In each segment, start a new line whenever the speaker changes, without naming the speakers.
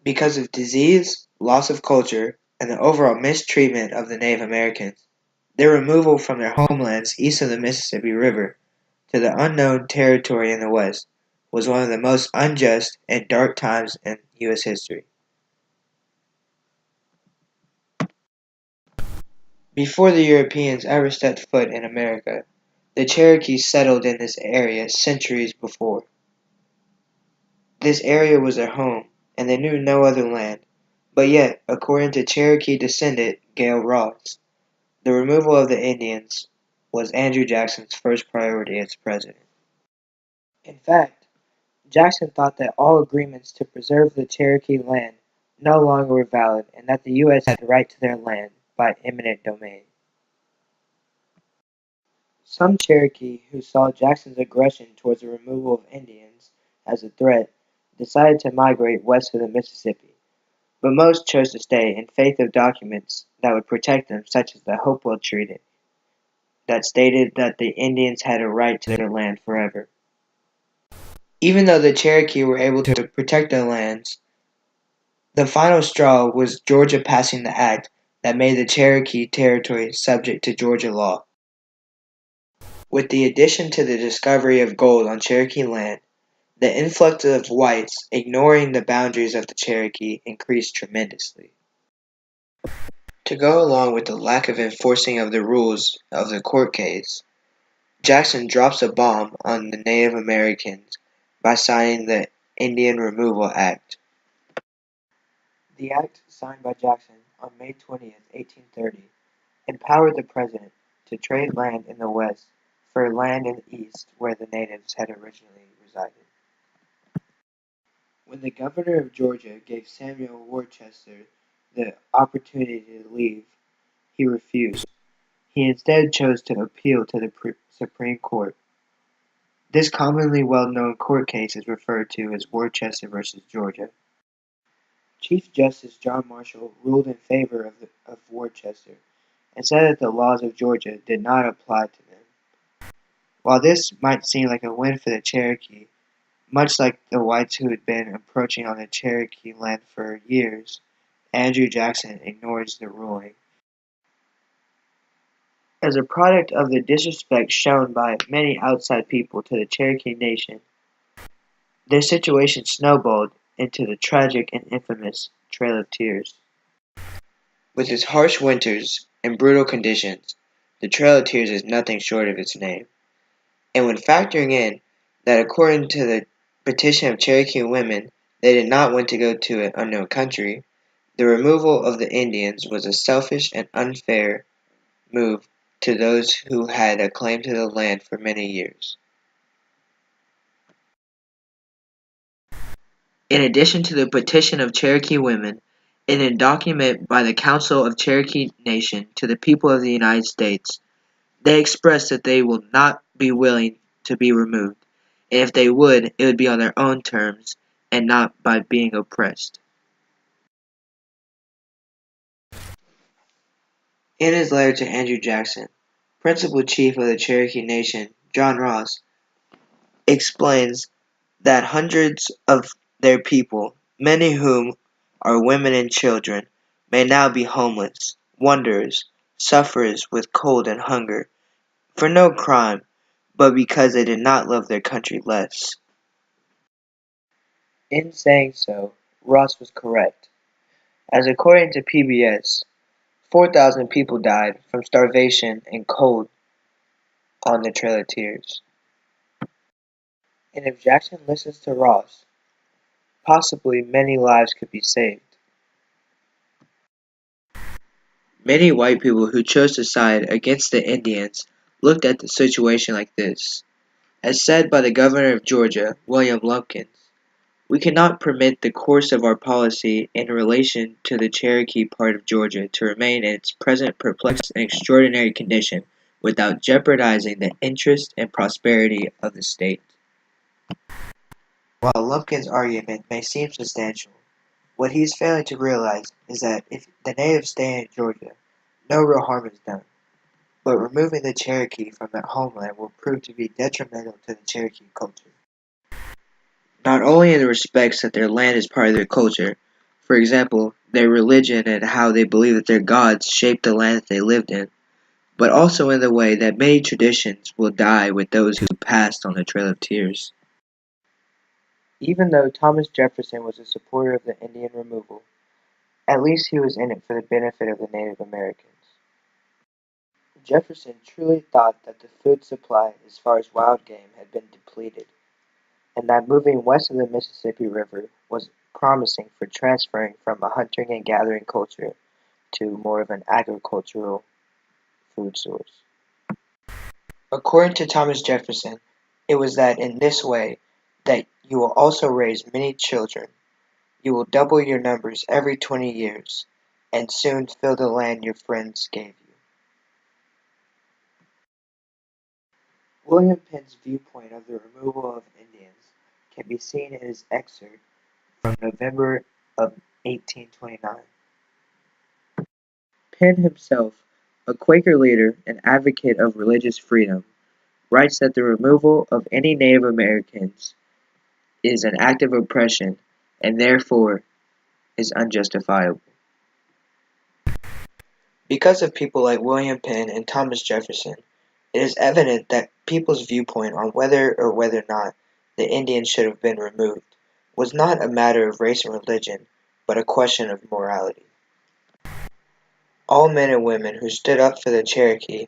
Because of disease, loss of culture, and the overall mistreatment of the Native Americans, their removal from their homelands east of the Mississippi River to the unknown territory in the West was one of the most unjust and dark times in U.S. history. Before the Europeans ever stepped foot in America, the Cherokees settled in this area centuries before. This area was their home, and they knew no other land. But yet, according to Cherokee descendant Gale Ross, the removal of the Indians was Andrew Jackson's first priority as president. In fact, Jackson thought that all agreements to preserve the Cherokee land no longer were valid and that the U.S. had the right to their land by eminent domain. Some Cherokee who saw Jackson's aggression towards the removal of Indians as a threat decided to migrate west of the Mississippi, but most chose to stay in faith of documents that would protect them, such as the Hopewell Treaty, that stated that the Indians had a right to their land forever. Even though the Cherokee were able to protect their lands, the final straw was Georgia passing the act that made the Cherokee territory subject to Georgia law. With the addition to the discovery of gold on Cherokee land, the influx of whites ignoring the boundaries of the Cherokee increased tremendously. To go along with the lack of enforcing of the rules of the court case, Jackson drops a bomb on the Native Americans by signing the Indian Removal Act. The act, signed by Jackson on May 20th, 1830, empowered the president to trade land in the West for land in the East where the natives had originally resided. When the governor of Georgia gave Samuel Worcester the opportunity to leave, he refused. He instead chose to appeal to the Supreme Court. This commonly well-known court case is referred to as Worcester versus Georgia. Chief Justice John Marshall ruled in favor of Worcester and said that the laws of Georgia did not apply to them. While this might seem like a win for the Cherokee, much like the whites who had been approaching on the Cherokee land for years, Andrew Jackson ignores the ruling. As a product of the disrespect shown by many outside people to the Cherokee Nation, their situation snowballed into the tragic and infamous Trail of Tears. With its harsh winters and brutal conditions, the Trail of Tears is nothing short of its name. And when factoring in that according to the petition of Cherokee women, they did not want to go to an unknown country, the removal of the Indians was a selfish and unfair move to those who had a claim to the land for many years. In addition to the petition of Cherokee women, in a document by the Council of Cherokee Nation to the people of the United States, they expressed that they will not be willing to be removed, and if they would, it would be on their own terms and not by being oppressed. In his letter to Andrew Jackson, principal chief of the Cherokee Nation, John Ross, explains that hundreds of their people, many whom are women and children, may now be homeless, wanderers, sufferers with cold and hunger, for no crime, but because they did not love their country less. In saying so, Ross was correct, as according to PBS, 4,000 people died from starvation and cold on the Trail of Tears. And if Jackson listens to Ross, possibly many lives could be saved. Many white people who chose to side against the Indians looked at the situation like this. As said by the governor of Georgia, William Lumpkins, we cannot permit the course of our policy in relation to the Cherokee part of Georgia to remain in its present perplexed and extraordinary condition without jeopardizing the interest and prosperity of the state. While Lumpkin's argument may seem substantial, what he is failing to realize is that if the natives stay in Georgia, no real harm is done, but removing the Cherokee from their homeland will prove to be detrimental to the Cherokee culture. Not only in the respects that their land is part of their culture, For example, their religion and how they believe that their gods shaped the land that they lived in, but also in the way that many traditions will die with those who passed on the Trail of Tears. Even though Thomas Jefferson was a supporter of the Indian removal, at least he was in it for the benefit of the Native Americans. Jefferson truly thought that the food supply as far as wild game had been depleted, and that moving west of the Mississippi River was promising for transferring from a hunting and gathering culture to more of an agricultural food source. According to Thomas Jefferson, it was that in this way that you will also raise many children. You will double your numbers every 20 years, and soon fill the land your friends gave you. William Penn's viewpoint of the removal of Indians can be seen in his excerpt from November of 1829. Penn himself, a Quaker leader and advocate of religious freedom, writes that the removal of any Native Americans is an act of oppression and therefore is unjustifiable. Because of people like William Penn and Thomas Jefferson, it is evident that people's viewpoint on whether or whether not the Indians should have been removed was not a matter of race and religion, but a question of morality. All men and women who stood up for the Cherokee,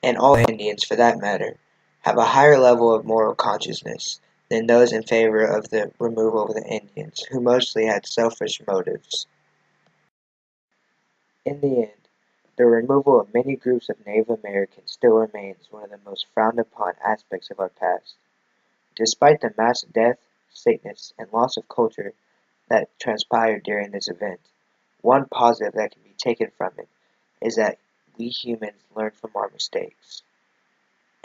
and all Indians for that matter, have a higher level of moral consciousness than those in favor of the removal of the Indians, who mostly had selfish motives. In the end, the removal of many groups of Native Americans still remains one of the most frowned upon aspects of our past. Despite the mass death, sickness, and loss of culture that transpired during this event, one positive that can be taken from it is that we humans learn from our mistakes.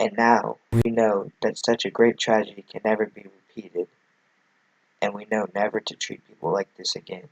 And now we know that such a great tragedy can never be repeated, and we know never to treat people like this again.